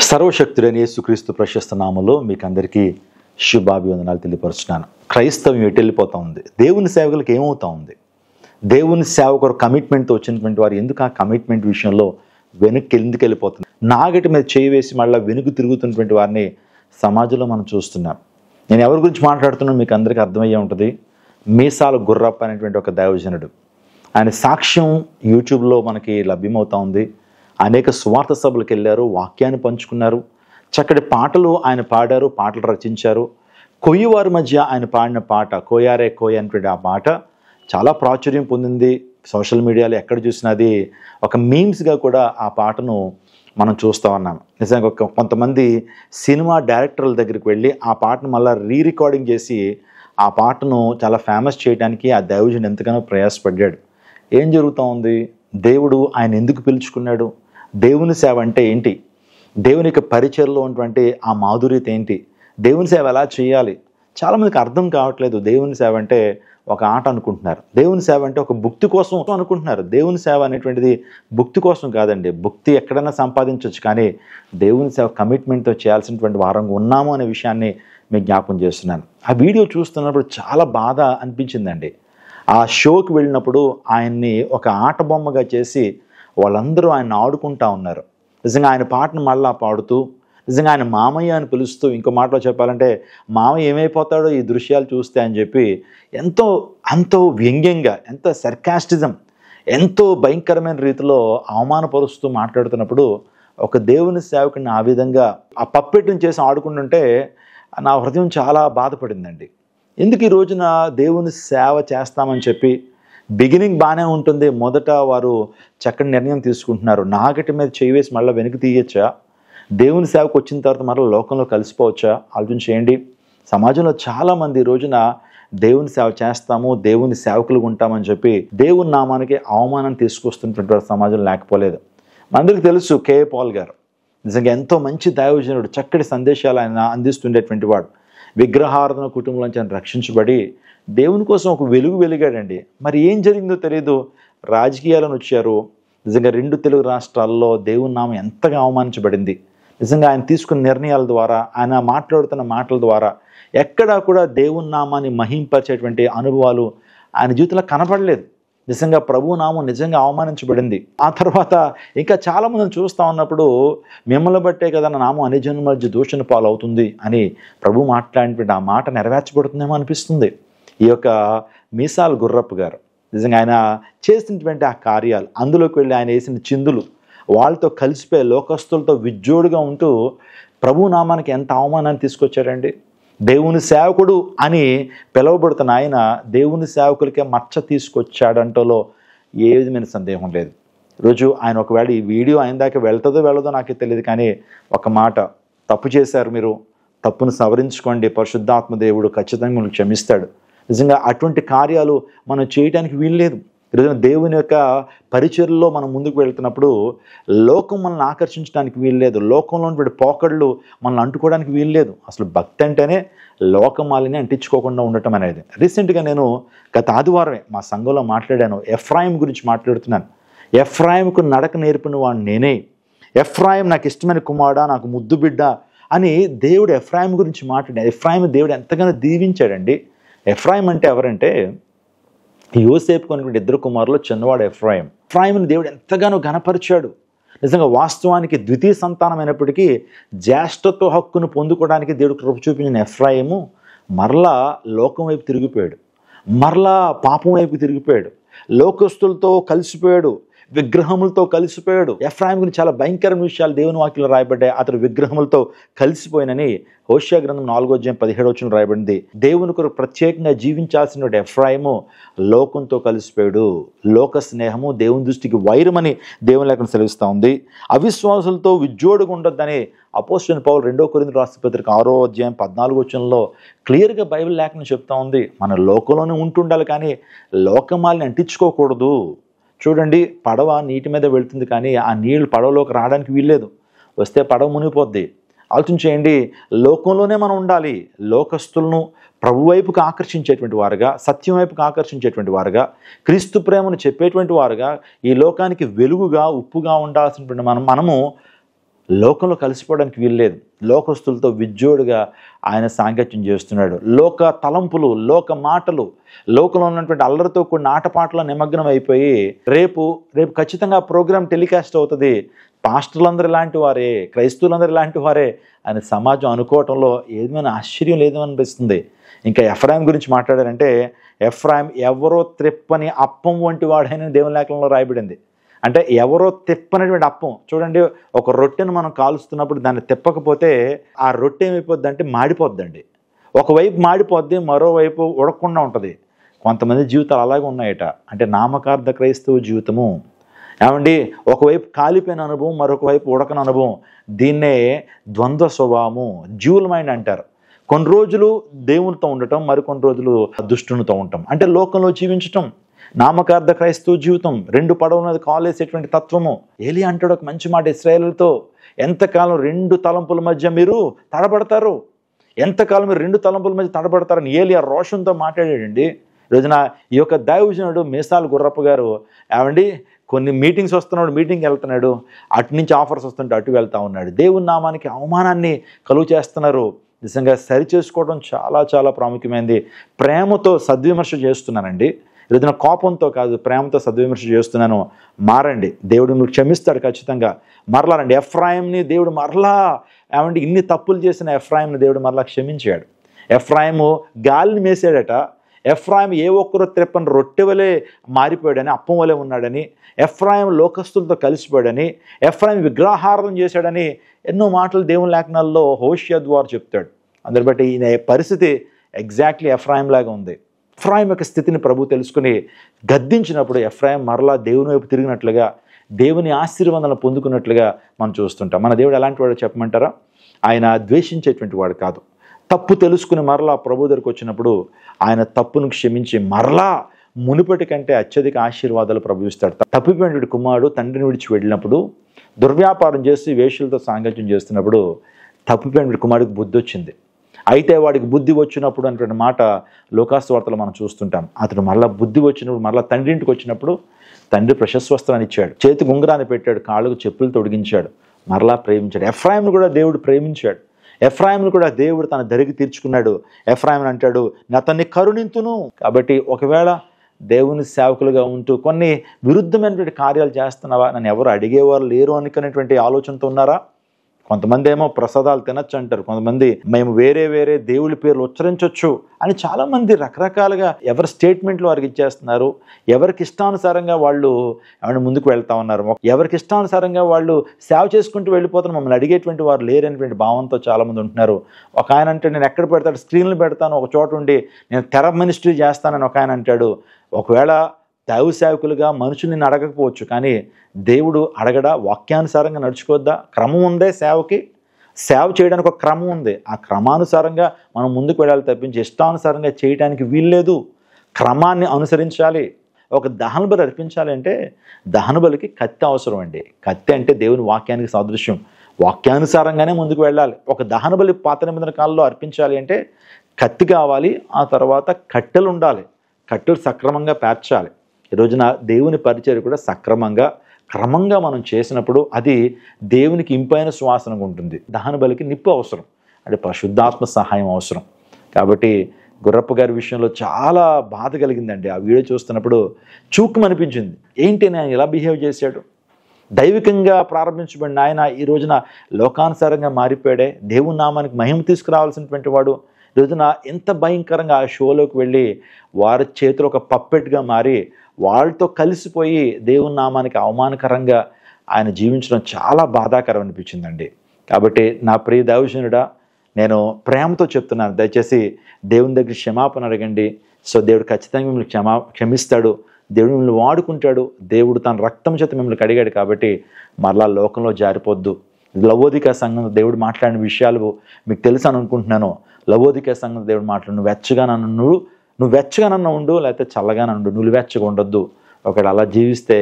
సర్వశక్తుడైన యేసుక్రీస్తు ప్రశస్త నామములో మీకు అందరికీ శుభాభివందనాలు తెలియపరుస్తున్నాను. క్రైస్తవం ఎటు వెళ్ళిపోతూ ఉంది? దేవుని సేవకులకు ఏమవుతా ఉంది? దేవుని సేవకు కమిట్మెంట్తో వచ్చినటువంటి వారు ఎందుకు ఆ కమిట్మెంట్ విషయంలో ఎందుకు వెళ్ళిపోతుంది? నాగటి మీద చేయి వేసి మళ్ళీ వెనుక తిరుగుతున్నటువంటి వారిని సమాజంలో మనం చూస్తున్నాం. నేను ఎవరి గురించి మాట్లాడుతున్నాను మీకు అందరికీ అర్థమయ్యే ఉంటుంది. మీసాల గుర్రప్ప అనేటువంటి ఒక దైవజనుడు. ఆయన సాక్ష్యం యూట్యూబ్లో మనకి లభ్యమవుతూ ఉంది. అనేక సువార్త సభలకు వెళ్ళారు, వాక్యాన్ని పంచుకున్నారు, చక్కటి పాటలు ఆయన పాడారు, పాటలు రచించారు. కొయ్యవారి మధ్య ఆయన పాడిన పాట కోయారే కోయ అనేటువంటి ఆ పాట చాలా ప్రాచుర్యం పొందింది. సోషల్ మీడియాలో ఎక్కడ చూసినా అది ఒక మీమ్స్గా కూడా ఆ పాటను మనం చూస్తూ ఉన్నాం. నిజంగా కొంతమంది సినిమా డైరెక్టర్ల దగ్గరికి వెళ్ళి ఆ పాటను మళ్ళీ రికార్డింగ్ చేసి ఆ పాటను చాలా ఫేమస్ చేయడానికి ఆ దైవజనుడు ఎంతగానో ప్రయాసపడ్డాడు. ఏం జరుగుతూ ఉంది? దేవుడు ఆయన ఎందుకు పిలుచుకున్నాడు? దేవుని సేవ అంటే ఏంటి? దేవుని యొక్క పరిచయలో ఉన్నటువంటి ఆ మాధుర్యత ఏంటి? దేవుని సేవ ఎలా చేయాలి? చాలామందికి అర్థం కావట్లేదు. దేవుని సేవ అంటే ఒక ఆట అనుకుంటున్నారు. దేవుని సేవ అంటే ఒక భుక్తి కోసం అనుకుంటున్నారు. దేవుని సేవ అనేటువంటిది భుక్తి కోసం కాదండి. భుక్తి ఎక్కడైనా సంపాదించవచ్చు, కానీ దేవుని సేవ కమిట్మెంట్తో చేయాల్సినటువంటి వారంగా ఉన్నాము అనే విషయాన్ని మీకు జ్ఞాపకం చేస్తున్నాను. ఆ వీడియో చూస్తున్నప్పుడు చాలా బాధ అనిపించిందండి. ఆ షోకి వెళ్ళినప్పుడు ఆయన్ని ఒక ఆట బొమ్మగా చేసి వాళ్ళందరూ ఆయన ఆడుకుంటూ ఉన్నారు. నిజంగా ఆయన పాటను మళ్ళా పాడుతూ, నిజంగా ఆయన మామయ్య అని పిలుస్తూ, ఇంకో మాటలో చెప్పాలంటే మామయ్య ఏమైపోతాడో ఈ దృశ్యాలు చూస్తే అని చెప్పి ఎంతో వ్యంగ్యంగా, ఎంతో సర్కాస్టిజం, ఎంతో భయంకరమైన రీతిలో అవమానపరుస్తూ మాట్లాడుతున్నప్పుడు ఒక దేవుని సేవకుని ఆ విధంగా ఆ పప్పెట్టుని చేసి ఆడుకుంటుంటే నా హృదయం చాలా బాధపడిందండి. ఎందుకు ఈ రోజున దేవుని సేవ చేస్తామని చెప్పి బిగినింగ్ బాగానే ఉంటుంది, మొదట వారు చక్కటి నిర్ణయం తీసుకుంటున్నారు, నాగటి మీద చేయి వేసి మళ్ళీ వెనక్కి తీయచ్చా? దేవుని సేవకు వచ్చిన తర్వాత మళ్ళీ లోకంలో కలిసిపోవచ్చా? ఆలోచన చేయండి. సమాజంలో చాలామంది ఈ రోజున దేవుని సేవ చేస్తాము, దేవుని సేవకులుగా ఉంటామని చెప్పి దేవుని నామానికి అవమానం తీసుకొస్తున్నటువంటి సమాజం లేకపోలేదు. మనందరికీ తెలుసు కే పాల్ గారు నిజంగా ఎంతో మంచి దైవజనుడు, చక్కటి సందేశాలు ఆయన అందిస్తుండేటువంటి వాడు. విగ్రహారాధన కుటుంబంలోంచి ఆయన రక్షించబడి దేవుని కోసం ఒక వెలిగాడండి. మరి ఏం జరిగిందో తెలియదు. రాజకీయాలను వచ్చారు. నిజంగా 2 తెలుగు రాష్ట్రాల్లో దేవుని నామం ఎంతగా అవమానించబడింది. నిజంగా ఆయన తీసుకున్న నిర్ణయాల ద్వారా, ఆయన మాట్లాడుతున్న మాటల ద్వారా ఎక్కడా కూడా దేవుని నామాన్ని మహింపరిచేటువంటి అనుభవాలు ఆయన జీవితంలో కనపడలేదు. నిజంగా ప్రభు నామం నిజంగా అవమానించబడింది. ఆ తర్వాత ఇంకా చాలామందిని చూస్తూ ఉన్నప్పుడు మిమ్మల్ని బట్టే కదా నా నామం అన్ని జనుల మధ్య దూషణ పాలవుతుంది అని ప్రభు మాట్లాడినటువంటి ఆ మాట నెరవేర్చబడుతుందేమో అనిపిస్తుంది. ఈ యొక్క మీసాల గుర్రప్ప గారు నిజంగా ఆయన చేసినటువంటి ఆ కార్యాలు, అందులోకి వెళ్ళి ఆయన వేసిన చిందులు, వాళ్ళతో కలిసిపోయే లోకస్తులతో విజ్జోడుగా ఉంటూ ప్రభు నామానికి ఎంత అవమానాన్ని తీసుకొచ్చాడండి. దేవుని సేవకుడు అని పిలువబడుతున్న ఆయన దేవుని సేవకులకే మచ్చ తీసుకొచ్చాడంటలో ఏ విధమైన సందేహం లేదు. ఈరోజు ఆయన ఒకవేళ ఈ వీడియో ఆయన దాకా వెళ్తుందో వెళ్ళదో నాకే తెలియదు, కానీ ఒక మాట, తప్పు చేశారు, మీరు తప్పును సవరించుకోండి, పరిశుద్ధాత్మ దేవుడు ఖచ్చితంగా మనకు క్షమిస్తాడు. నిజంగా అటువంటి కార్యాలు మనం చేయడానికి వీల్లేదు. ఈరోజున దేవుని యొక్క పరిచర్లో మనం ముందుకు వెళ్తున్నప్పుడు లోకం మనల్ని ఆకర్షించడానికి వీల్లేదు, లోకంలో పోకళ్ళు మనల్ని అంటుకోవడానికి వీల్లేదు. అసలు భక్తి అంటేనే లోకమాలిని అంటించుకోకుండా ఉండటం అనేది. రీసెంట్గా నేను గత ఆదివారమే మా సంఘంలో మాట్లాడాను. ఎఫ్రాయిం గురించి మాట్లాడుతున్నాను. ఎఫ్రాయింకు నడక నేర్పిన వాడు నేనే, ఎఫ్రాయిం నాకు ఇష్టమైన కుమారుడా, నాకు ముద్దు బిడ్డ అని దేవుడు ఎఫ్రాయిం గురించి మాట్లాడాడు. ఎఫ్రాయిం దేవుడు ఎంతగానో దీవించాడండి. ఎఫ్రాయిం అంటే ఎవరంటే యోసేపు కొనుక్కున్న 2 కుమారులు చిన్నవాడు ఎఫ్రాయిం. ఎఫ్రాయింని దేవుడు ఎంతగానో ఘనపరిచాడు. నిజంగా వాస్తవానికి ద్వితీయ సంతానమైనప్పటికీ జ్యేష్ఠత్వ హక్కును పొందుకోవడానికి దేవుడు కృప చూపించిన ఎఫ్రాయిము మరలా లోకం వైపు తిరిగిపోయాడు, మరలా పాపం వైపు తిరిగిపోయాడు, లోకస్తులతో కలిసిపోయాడు, విగ్రహములతో కలిసిపోయాడు. ఎఫ్రాయిం గురించి చాలా భయంకరమైన విషయాలు దేవుని వాక్యంలో రాయబడ్డాయి. అతడు విగ్రహములతో కలిసిపోయినని హోషేయ గ్రంథం 4:17 రాయబడింది. దేవుని కొరకు ప్రత్యేకంగా జీవించాల్సిన ఎఫ్రాయిము లోకంతో కలిసిపోయాడు. లోక స్నేహము దేవుని దృష్టికి వైరమని దేవుని లేఖనం సెలవిస్తూ ఉంది. అవిశ్వాసులతో విజ్జోడుగా ఉండొద్దని అపోస్తలుడైన పౌలు 2 కొరింథీయులకు రాసిన పత్రిక 6:14 క్లియర్గా బైబిల్ లేఖనం చెప్తా ఉంది. మన లోకంలోనే ఉంటుండాలి, కానీ లోకమాలిని అంటించుకోకూడదు. చూడండి, పడవ నీటి మీద వెళ్తుంది, కానీ ఆ నీళ్లు పడవలోకి రావడానికి వీల్లేదు, వస్తే పడవ మునిగిపోద్ది. ఆలోచన చేయండి, లోకంలోనే మనం ఉండాలి. లోకస్తులను ప్రభు వైపుకు ఆకర్షించేటువంటి వారుగా, సత్యం వైపుకు ఆకర్షించేటువంటి వారుగా, క్రీస్తు ప్రేమను చెప్పేటువంటి వారుగా, ఈ లోకానికి వెలుగుగా ఉప్పుగా ఉండాల్సినటువంటి మనము లోకంలో కలిసిపోవడానికి వీల్లేదు. లోకస్తులతో విజ్జోడుగా ఆయన సాంగత్యం చేస్తున్నాడు. లోక తలంపులు, లోక మాటలు, లోకంలో ఉన్నటువంటి అల్లరితో కూడిన ఆటపాటలో నిమగ్నం అయిపోయి రేపు ఖచ్చితంగా ప్రోగ్రాం టెలికాస్ట్ అవుతుంది, పాస్టర్లందరూ ఇలాంటి వారే, క్రైస్తవులందరూ ఇలాంటి వారే అని సమాజం అనుకోవటంలో ఏమైనా ఆశ్చర్యం లేదనిపిస్తుంది. ఇంకా ఎఫ్రాయిం గురించి మాట్లాడారంటే, ఎఫ్రాయిం ఎవరో త్రెప్పని అప్పం వంటి వాడైన దేవుని లేఖనంలో రాయబడింది. అంటే ఎవరో తిప్పనటువంటి అప్పం. చూడండి, ఒక రొట్టెను మనం కాలుస్తున్నప్పుడు దాన్ని తిప్పకపోతే ఆ రొట్టె ఏమైపోద్ది అంటే మాడిపోద్దండి. ఒకవైపు మాడిపోద్ది, మరోవైపు ఉడకకుండా ఉంటుంది. కొంతమంది జీవితాలు అలాగే ఉన్నాయట. అంటే నామకార్థ క్రైస్తవ జీవితము ఏమండి, ఒకవైపు కాలిపోయిన అనుభవం, మరొక వైపు ఉడకని అనుభవం. దీన్నే ద్వంద్వ స్వభావము, డ్యూయల్ మైండ్ అంటారు. కొన్ని రోజులు దేవునితో ఉండటం, మరికొన్ని రోజులు దుష్టునితో ఉండటం, అంటే లోకంలో జీవించటం. నామకార్థ క్రైస్తవ జీవితం, రెండు పడవనది కాలేసేటువంటి తత్వము. ఏలి అంటాడు ఒక మంచి మాట ఇశ్రాయేలుతో, ఎంతకాలం రెండు తలంపుల మధ్య మీరు తడబడతారు, ఎంతకాలం మీరు రెండు తలంపుల మధ్య తడబడతారని ఏలి ఆ రోషంతో మాట్లాడాడండి. ఈరోజున ఈ యొక్క దైవజనుడు మీసాల గుర్రప్ప గారు ఏమండి, కొన్ని మీటింగ్స్ వస్తున్నాడు, మీటింగ్కి వెళ్తున్నాడు, అటు నుంచి ఆఫర్స్ వస్తుంటే అటు వెళ్తూ ఉన్నాడు. దేవుని నామానికి అవమానాన్ని కలుగు చేస్తున్నారు. నిజంగా సరి చేసుకోవడం చాలా చాలా ప్రాముఖ్యమైనది. ప్రేమతో సద్విమర్శ చేస్తున్నానండి. ఈరోజున కోపంతో కాదు, ప్రేమతో సద్విమర్శ చేస్తున్నాను. మారండి, దేవుడు మీకు క్షమిస్తాడు ఖచ్చితంగా. మరలా రండి. ఎఫ్రాయింని దేవుడు మరలా ఏమంటే ఇన్ని తప్పులు చేసిన ఎఫ్రాయింని దేవుడు మరలా క్షమించాడు. ఎఫ్రాయిము గాలిని మేసాడట. ఎఫ్రాయిం ఏ ఒక్కరో త్రెప్పని రొట్టె వలె మారిపోయాడని, అప్పం వలె ఉన్నాడని, ఎఫ్రాయిం లోకస్తులతో కలిసిపోయాడని, ఎఫ్రాయిం విగ్రహారాధన చేశాడని ఎన్నో మాటలు దేవుని లేఖనాల్లో హోషియా ద్వారా చెప్తాడు. అందుని బట్టి ఈయన పరిస్థితి ఎగ్జాక్ట్లీ ఎఫ్రాయిం లాగా ఉంది. ఎఫ్రాయిం యొక్క స్థితిని ప్రభు తెలుసుకుని గద్దించినప్పుడు ఎఫ్రాయిం మరలా దేవుని వైపు తిరిగినట్లుగా, దేవుని ఆశీర్వాదాలను పొందుకున్నట్లుగా మనం చూస్తుంటాం. మన దేవుడు ఎలాంటి వాడు చెప్పమంటారా? ఆయన ద్వేషించేటువంటి వాడు కాదు. తప్పు తెలుసుకుని మరలా ప్రభు దగ్గరికి వచ్చినప్పుడు ఆయన తప్పును క్షమించి మరలా మునుపటి కంటే అత్యధిక ఆశీర్వాదాలు ప్రభు ఇస్తాడు. తప్పిపోయినటువంటి కుమారుడు తండ్రిని విడిచి వెళ్ళినప్పుడు, దుర్వ్యాపారం చేసి వేషులతో సాంగత్యం చేస్తున్నప్పుడు తప్పిపోయినటువంటి కుమారుడికి బుద్ధి వచ్చింది. అయితే వాడికి బుద్ధి వచ్చినప్పుడు అనేటువంటి మాట లోకాసు వార్తలో మనం చూస్తుంటాం. అతడు మరలా బుద్ధి వచ్చినప్పుడు, మరలా తండ్రి ఇంటికి వచ్చినప్పుడు తండ్రి ప్రశస్వస్త్రాన్ని ఇచ్చాడు, చేతికి ఉంగరాన్ని పెట్టాడు, కాళ్ళకు చెప్పులు తొడిగించాడు, మరలా ప్రేమించాడు. ఎఫ్రాయింను కూడా దేవుడు ప్రేమించాడు. ఎఫ్రాయింను కూడా దేవుడు తన దరికి తీర్చుకున్నాడు. ఎఫ్రాయిం అంటాడు, అతన్ని కరుణింతును. కాబట్టి ఒకవేళ దేవుని సేవకులుగా ఉంటూ కొన్ని విరుద్ధమైనటువంటి కార్యాలు చేస్తున్నావా, నన్ను ఎవరు అడిగేవారు లేరు అనుకునేటువంటి ఆలోచనతో ఉన్నారా? కొంతమంది ఏమో ప్రసాదాలు తినచ్చు అంటారు, కొంతమంది మేము వేరే వేరే దేవుళ్ళ పేర్లు ఉచ్చరించవచ్చు అని చాలామంది రకరకాలుగా ఎవరి స్టేట్మెంట్లు వారికి ఇచ్చేస్తున్నారు. ఎవరికి ఇష్టానుసారంగా వాళ్ళు ఏమైనా ముందుకు వెళ్తా ఉన్నారు. ఎవరికి ఇష్టానుసారంగా వాళ్ళు సేవ చేసుకుంటూ వెళ్ళిపోతారు, మమ్మల్ని అడిగేటువంటి వారు లేరనేటువంటి భావంతో చాలామంది ఉంటున్నారు. ఒక ఆయన అంటే నేను ఎక్కడ పెడతాడు, స్క్రీన్లు పెడతాను, ఒక చోట ఉండి నేను తెర మినిస్ట్రీ చేస్తానని ఒక ఆయన అంటాడు. ఒకవేళ దైవ సేవకులుగా మనుషులు నిన్ను అడగకపోవచ్చు, కానీ దేవుడు అడగడా? వాక్యానుసారంగా నడుచుకోవద్దా? క్రమం ఉందే సేవకి. సేవ చేయడానికి ఒక క్రమం ఉంది. ఆ క్రమానుసారంగా మనం ముందుకు వెళ్ళాలి తప్పించి ఇష్టానుసారంగా చేయడానికి వీల్లేదు. క్రమాన్ని అనుసరించాలి. ఒక దహన బలి అర్పించాలి అంటే దహన బలికి కత్తి అవసరం అండి. కత్తి అంటే దేవుని వాక్యానికి సాదృశ్యం. వాక్యానుసారంగానే ముందుకు వెళ్ళాలి. ఒక దహన బలి పాత నిబంధన కాలంలో అర్పించాలి అంటే కత్తి కావాలి, ఆ తర్వాత కట్టెలు ఉండాలి, కట్టెలు సక్రమంగా పేర్చాలి. ఈ రోజున దేవుని పరిచర్య కూడా సక్రమంగా క్రమంగా మనం చేసినప్పుడు అది దేవునికి ఇంపైన సువాసనగా ఉంటుంది. దహన బలికి నిప్పు అవసరం, అంటే పరిశుద్ధాత్మ సహాయం అవసరం. కాబట్టి గుర్రప్ప గారి విషయంలో చాలా బాధ కలిగిందండి. ఆ వీడియో చూస్తున్నప్పుడు చూక్కుమనిపించింది. ఏంటి ఆయన ఇలా బిహేవ్ చేశాడు? దైవికంగా ప్రారంభించబడిన ఆయన ఈ రోజున లోకానుసారంగా మారిపోయాడే. దేవుని నామానికి మహిమ తీసుకురావాల్సినటువంటి వాడు ఈ రోజున ఎంత భయంకరంగా ఆ షోలోకి వెళ్ళి వారి చేతిలో ఒక పప్పెట్గా మారి వాళ్ళతో కలిసిపోయి దేవుని నామానికి అవమానకరంగా ఆయన జీవించడం చాలా బాధాకరం అనిపించిందండి. కాబట్టి నా ప్రియ దైవజనుడా, నేను ప్రేమతో చెప్తున్నాను, దయచేసి దేవుని దగ్గర క్షమాపణ అడగండి. సో దేవుడు ఖచ్చితంగా మిమ్మల్ని క్షమిస్తాడు. దేవుడు మిమ్మల్ని వాడుకుంటాడు. దేవుడు తన రక్తం చేత మిమ్మల్ని కడిగాడు. కాబట్టి మరలా లోకంలో జారిపోద్దు. లవోదిక సంఘంలో దేవుడు మాట్లాడిన విషయాలు మీకు తెలుసు అని అనుకుంటున్నాను. లవోదిక సంఘంలో దేవుడు మాట్లాడు, నువ్వు వెచ్చగానన్నా ఉండు, లేకపోతే చల్లగానే ఉండు, నువ్వు వెచ్చగా ఉండొద్దు. ఒకవేళ అలా జీవిస్తే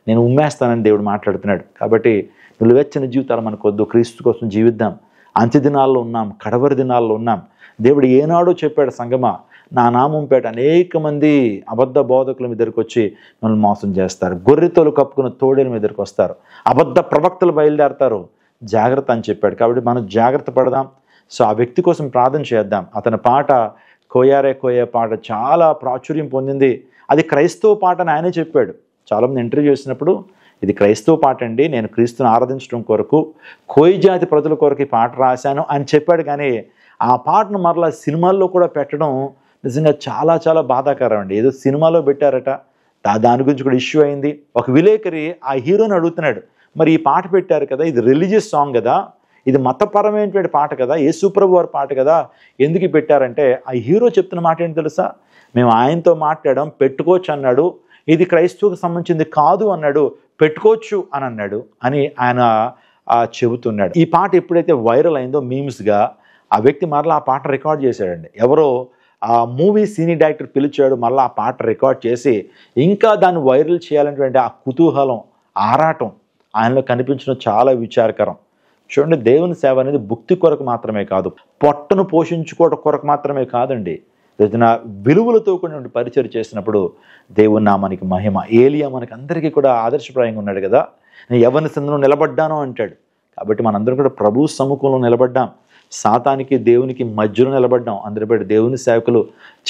నేను ఉమ్మేస్తానని దేవుడు మాట్లాడుతున్నాడు. కాబట్టి నువ్వు వెచ్చని జీవితాలు మనకొద్దు, క్రీస్తు కోసం జీవిద్దాం. అంత్య దినాల్లో ఉన్నాం, కడవరి దినాల్లో ఉన్నాం. దేవుడు ఏనాడో చెప్పాడు, సంగమా నా నామం పేట అనేక మంది అబద్ధ బోధకుల మీ దగ్గరికి వచ్చి మనల్ని మోసం చేస్తారు. గొర్రెతోలు కప్పుకున్న తోడేల మీ దగ్గరికి వస్తారు. అబద్ధ ప్రవక్తలు బయలుదేరతారు. జాగ్రత్త అని చెప్పాడు. కాబట్టి మనం జాగ్రత్త పడదాం. సో ఆ వ్యక్తి కోసం ప్రార్థన చేద్దాం. అతని పాట కోయారే కోయే పాట చాలా ప్రాచుర్యం పొందింది. అది క్రైస్తవ పాట అని ఆయనే చెప్పాడు. చాలామంది ఇంటర్వ్యూ చేసినప్పుడు ఇది క్రైస్తవ పాట అండి, నేను క్రీస్తుని ఆరాధించడం కొరకు కోయి జాతి ప్రజల కొరకు ఈ పాట రాశాను అని చెప్పాడు. కానీ ఆ పాటను మరలా సినిమాల్లో కూడా పెట్టడం నిజంగా చాలా చాలా బాధాకరం అండి. ఏదో సినిమాలో పెట్టారట, దాని గురించి కూడా ఇష్యూ అయింది. ఒక విలేకరి ఆ హీరోని అడుగుతున్నాడు, మరి ఈ పాట పెట్టారు కదా, ఇది రిలీజియస్ సాంగ్ కదా, ఇది మతపరమైనటువంటి పాట కదా, యేసుప్రభు వారి పాట కదా, ఎందుకు పెట్టారంటే ఆ హీరో చెప్తున్న మాట ఏంటి తెలుసా, మేము ఆయనతో మాట్లాడాం, పెట్టుకోవచ్చు అన్నాడు, ఇది క్రైస్తవుకు సంబంధించింది కాదు అన్నాడు, పెట్టుకోవచ్చు అని అన్నాడు అని ఆయన చెబుతున్నాడు. ఈ పాట ఎప్పుడైతే వైరల్ అయిందో మీమ్స్గా, ఆ వ్యక్తి మరలా ఆ పాట రికార్డ్ చేశాడండి. ఎవరో ఆ మూవీ సినీ డైరెక్టర్ పిలిచాడు, మళ్ళీ ఆ పాట రికార్డ్ చేసి ఇంకా దాన్ని వైరల్ చేయాలనేటువంటి ఆ కుతూహలం, ఆరాటం ఆయనలో కనిపించడం చాలా విచారకరం. చూడండి, దేవుని సేవ అనేది భుక్తి కొరకు మాత్రమే కాదు, పొట్టను పోషించుకోవడం కొరకు మాత్రమే కాదండి. ఏదైనా విలువలతో కూడిన పరిచయం చేసినప్పుడు దేవుని నామానికి మహిమ. ఏలియా మనకి అందరికీ కూడా ఆదర్శప్రాయంగా ఉన్నాడు కదా, నేను యవ్వన సందులో నిలబడ్డాను అంటాడు. కాబట్టి మనందరం కూడా ప్రభు సముఖంలో నిలబడ్డాం, సాతానికి దేవునికి మధ్యలో నిలబడ్డాం. అందరి బట్టి దేవుని సేవకులు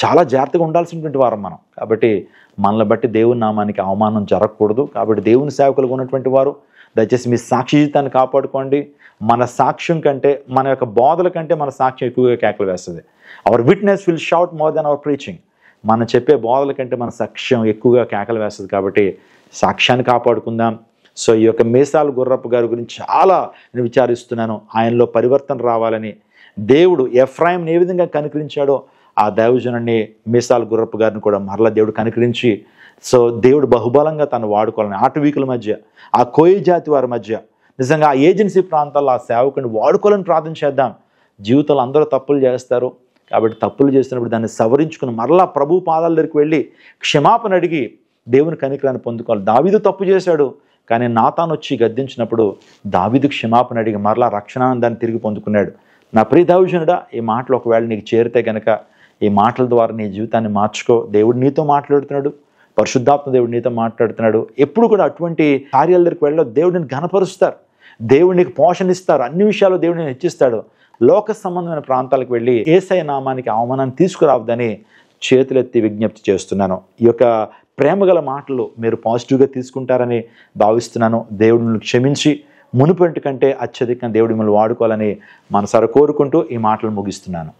చాలా జాగ్రత్తగా ఉండాల్సినటువంటి వారం మనం. కాబట్టి మనల్ని బట్టి దేవుని నామానికి అవమానం జరగకూడదు. కాబట్టి దేవుని సేవకులుగా ఉన్నటువంటి వారు దయచేసి మీ సాక్షి జీవితాన్ని కాపాడుకోండి. మన సాక్ష్యం కంటే, మన యొక్క బోధల కంటే మన సాక్ష్యం ఎక్కువగా కేకలు వేస్తుంది. Our witness will shout more than our preaching. మనం చెప్పే బోధల కంటే మన సాక్ష్యం ఎక్కువగా కేకలు వేస్తుంది. కాబట్టి సాక్ష్యాన్ని కాపాడుకుందాం. సో ఈ యొక్క మీసాల గుర్రప్ప గారి గురించి చాలా నేను విచారిస్తున్నాను. ఆయనలో పరివర్తన రావాలని దేవుడు ఎఫ్రాయింని ఏ విధంగా కనికరించాడో ఆ దైవజనుని మీసాల గుర్రప్ప గారిని కూడా మరలా దేవుడు కనికరించి, సో దేవుడు బహుబలంగా తను వాడుకోవాలని ఆటవీకుల మధ్య, ఆ కోయి జాతి వారి మధ్య, నిజంగా ఆ ఏజెన్సీ ప్రాంతాల్లో ఆ సేవకుని వాడుకోవాలని ప్రార్థన చేద్దాం. జీవితంలో అందరూ తప్పులు చేస్తారు. కాబట్టి తప్పులు చేసినప్పుడు దాన్ని సవరించుకుని మరలా ప్రభు పాదాల దగ్గరికి వెళ్ళి క్షమాపణ అడిగి దేవుని కనికరాన్ని పొందుకోవాలి. దావీదు తప్పు చేశాడు, కానీ నాతాను వచ్చి గద్దించినప్పుడు దావీదు క్షమాపణ అడిగి మరలా రక్షణానందాన్ని తిరిగి పొందుకున్నాడు. నా ప్రియ దైవజనుడా, ఈ మాటలు ఒకవేళ నీకు చేరితే కనుక ఈ మాటల ద్వారా నీ జీవితాన్ని మార్చుకో. దేవుడు నీతో మాట్లాడుతున్నాడు, పరిశుద్ధాత్మ దేవుడు నీతో మాట్లాడుతున్నాడు. ఎప్పుడు కూడా అటువంటి కార్యాల దగ్గరికి వెళ్ళి దేవుడిని ఘనపరుస్తారు, దేవుడికి పోషణ ఇస్తారు, అన్ని విషయాల్లో దేవుడిని హెచ్చిస్తాడు. లోక సంబంధమైన ప్రాంతాలకు వెళ్ళి యేసయ్య నామానికి అవమానాన్ని తీసుకురావద్దని చేతులెత్తి విజ్ఞప్తి చేస్తున్నాను. ఈ యొక్క ప్రేమగల మాటలు మీరు పాజిటివ్గా తీసుకుంటారని భావిస్తున్నాను. దేవుడిని క్షమించి మునుపటి కంటే అత్యధికంగా దేవుడు మిమ్మల్ని వాడుకోవాలని మనసారా కోరుకుంటూ ఈ మాటలు ముగిస్తున్నాను.